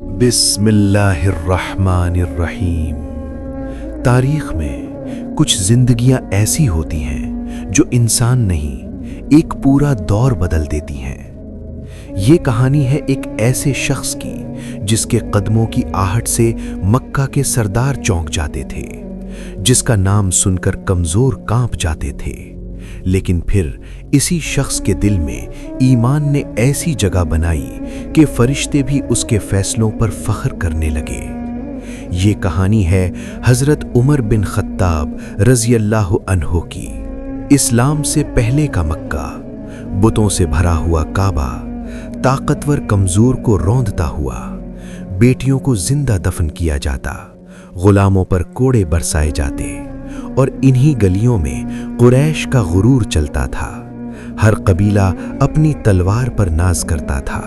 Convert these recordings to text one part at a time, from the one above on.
بسم اللہ الرحمن الرحیم۔ تاریخ میں کچھ زندگیاں ایسی ہوتی ہیں جو انسان نہیں، ایک پورا دور بدل دیتی ہیں۔ یہ کہانی ہے ایک ایسے شخص کی جس کے قدموں کی آہٹ سے مکہ کے سردار چونک جاتے تھے، جس کا نام سن کر کمزور کانپ جاتے تھے، لیکن پھر اسی شخص کے دل میں ایمان نے ایسی جگہ بنائی کہ فرشتے بھی اس کے فیصلوں پر فخر کرنے لگے۔ یہ کہانی ہے حضرت عمر بن خطاب رضی اللہ عنہ کی۔ اسلام سے پہلے کا مکہ، بتوں سے بھرا ہوا کعبہ، طاقتور کمزور کو روندتا ہوا، بیٹیوں کو زندہ دفن کیا جاتا، غلاموں پر کوڑے برسائے جاتے، اور انہی گلیوں میں قریش کا غرور چلتا تھا۔ ہر قبیلہ اپنی تلوار پر ناز کرتا تھا،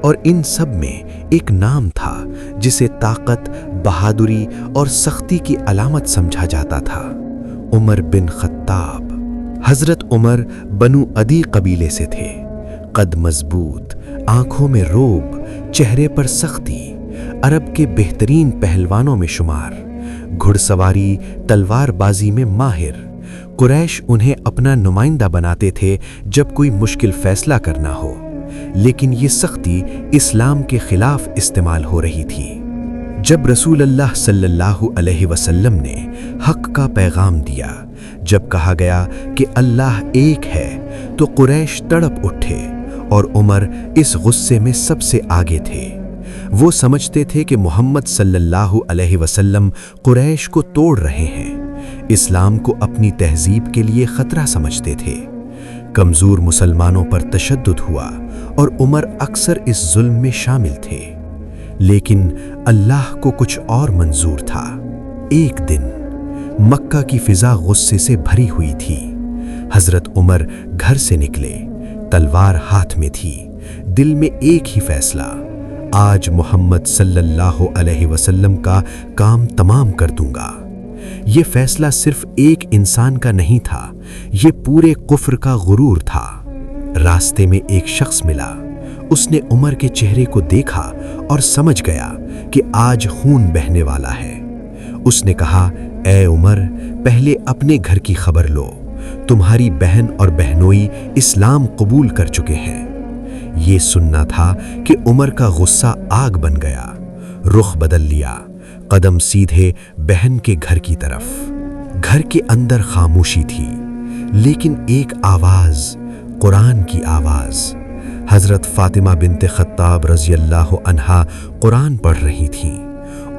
اور ان سب میں ایک نام تھا جسے طاقت، بہادری اور سختی کی علامت سمجھا جاتا تھا: عمر بن خطاب۔ حضرت عمر بنو عدی قبیلے سے تھے۔ قد مضبوط، آنکھوں میں روب، چہرے پر سختی، عرب کے بہترین پہلوانوں میں شمار، گھڑ سواری، تلوار بازی میں ماہر۔ قریش انہیں اپنا نمائندہ بناتے تھے جب کوئی مشکل فیصلہ کرنا ہو، لیکن یہ سختی اسلام کے خلاف استعمال ہو رہی تھی۔ جب رسول اللہ صلی اللہ علیہ وسلم نے حق کا پیغام دیا، جب کہا گیا کہ اللہ ایک ہے، تو قریش تڑپ اٹھے، اور عمر اس غصے میں سب سے آگے تھے۔ وہ سمجھتے تھے کہ محمد صلی اللہ علیہ وسلم قریش کو توڑ رہے ہیں، اسلام کو اپنی تہذیب کے لیے خطرہ سمجھتے تھے۔ کمزور مسلمانوں پر تشدد ہوا، اور عمر اکثر اس ظلم میں شامل تھے، لیکن اللہ کو کچھ اور منظور تھا۔ ایک دن مکہ کی فضا غصے سے بھری ہوئی تھی۔ حضرت عمر گھر سے نکلے، تلوار ہاتھ میں تھی، دل میں ایک ہی فیصلہ: آج محمد صلی اللہ علیہ وسلم کا کام تمام کر دوں گا۔ یہ فیصلہ صرف ایک انسان کا نہیں تھا، یہ پورے کفر کا غرور تھا۔ راستے میں ایک شخص ملا، اس نے عمر کے چہرے کو دیکھا اور سمجھ گیا کہ آج خون بہنے والا ہے۔ اس نے کہا: اے عمر، پہلے اپنے گھر کی خبر لو، تمہاری بہن اور بہنوئی اسلام قبول کر چکے ہیں۔ یہ سننا تھا کہ عمر کا غصہ آگ بن گیا، رخ بدل لیا، قدم سیدھے بہن کے گھر کی طرف۔ گھر کے اندر خاموشی تھی، لیکن ایک آواز، قرآن کی آواز۔ حضرت فاطمہ بنت خطاب رضی اللہ عنہا قرآن پڑھ رہی تھیں۔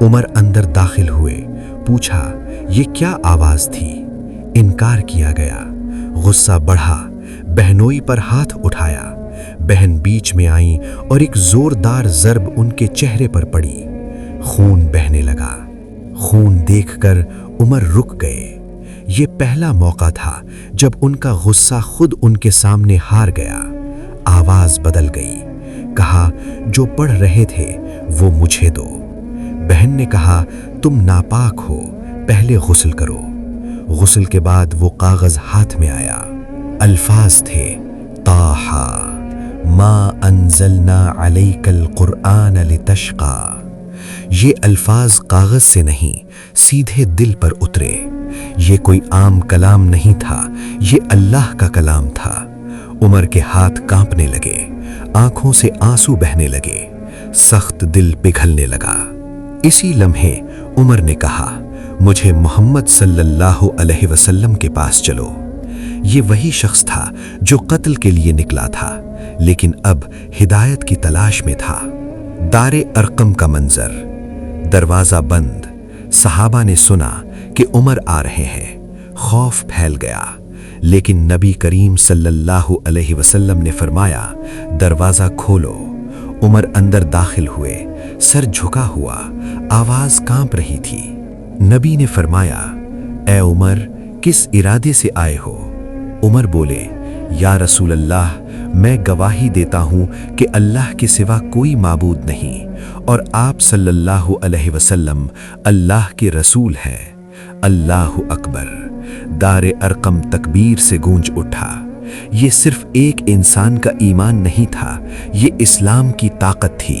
عمر اندر داخل ہوئے، پوچھا: یہ کیا آواز تھی؟ انکار کیا گیا۔ غصہ بڑھا، بہنوئی پر ہاتھ اٹھایا۔ بہن بیچ میں آئیں اور ایک زوردار ضرب ان کے چہرے پر پڑی، خون بہنے لگا۔ خون دیکھ کر عمر رک گئے۔ یہ پہلا موقع تھا جب ان کا غصہ خود ان کے سامنے ہار گیا۔ آواز بدل گئی، کہا: جو پڑھ رہے تھے وہ مجھے دو۔ بہن نے کہا: تم ناپاک ہو، پہلے غسل کرو۔ غسل کے بعد وہ کاغذ ہاتھ میں آیا۔ الفاظ تھے: طٰہٰ ما انزلنا علیک القرآن لتشقیٰ۔ یہ الفاظ کاغذ سے نہیں، سیدھے دل پر اترے۔ یہ کوئی عام کلام نہیں تھا، یہ اللہ کا کلام تھا۔ عمر کے ہاتھ کانپنے لگے، آنکھوں سے آنسو بہنے لگے، سخت دل پگھلنے لگا۔ اسی لمحے عمر نے کہا: مجھے محمد صلی اللہ علیہ وسلم کے پاس چلو۔ یہ وہی شخص تھا جو قتل کے لیے نکلا تھا، لیکن اب ہدایت کی تلاش میں تھا۔ دار ارقم کا منظر، دروازہ بند۔ صحابہ نے سنا کہ عمر آ رہے ہیں، خوف پھیل گیا، لیکن نبی کریم صلی اللہ علیہ وسلم نے فرمایا: دروازہ کھولو۔ عمر اندر داخل ہوئے، سر جھکا ہوا، آواز کانپ رہی تھی۔ نبی نے فرمایا: اے عمر، کس ارادے سے آئے ہو؟ عمر بولے: یا رسول اللہ، میں گواہی دیتا ہوں کہ اللہ کے سوا کوئی معبود نہیں، اور آپ صلی اللہ علیہ وسلم اللہ کے رسول ہیں۔ اللہ اکبر۔ دار ارقم تکبیر سے گونج اٹھا۔ یہ صرف ایک انسان کا ایمان نہیں تھا، یہ اسلام کی طاقت تھی۔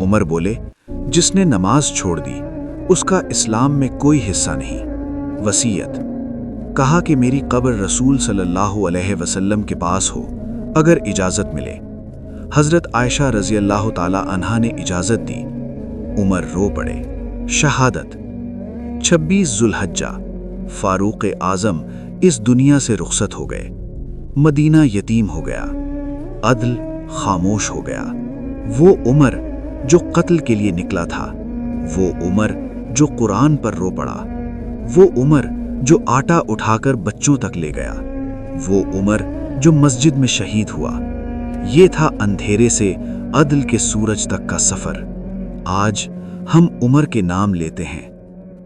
عمر بولے، جس نے نماز چھوڑ دی اس کا اسلام میں کوئی حصہ نہیں۔ وصیت: کہا کہ میری قبر رسول صلی اللہ علیہ وسلم کے پاس ہو اگر اجازت ملے۔ حضرت عائشہ رضی اللہ تعالی عنہا نے اجازت دی۔ عمر رو پڑے۔ شہادت: 26 ذوالحجہ فاروق اعظم اس دنیا سے رخصت ہو گئے۔ مدینہ یتیم ہو گیا، عدل خاموش ہو گیا۔ وہ عمر جو قتل کے لیے نکلا تھا، وہ عمر جو قرآن پر رو پڑا، وہ عمر جو آٹا اٹھا کر بچوں تک لے گیا، وہ عمر جو مسجد میں شہید ہوا۔ یہ تھا اندھیرے سے عدل کے سورج تک کا سفر۔ آج ہم عمر کے نام لیتے ہیں،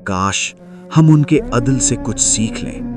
کاش ہم ان کے عدل سے کچھ سیکھ لیں۔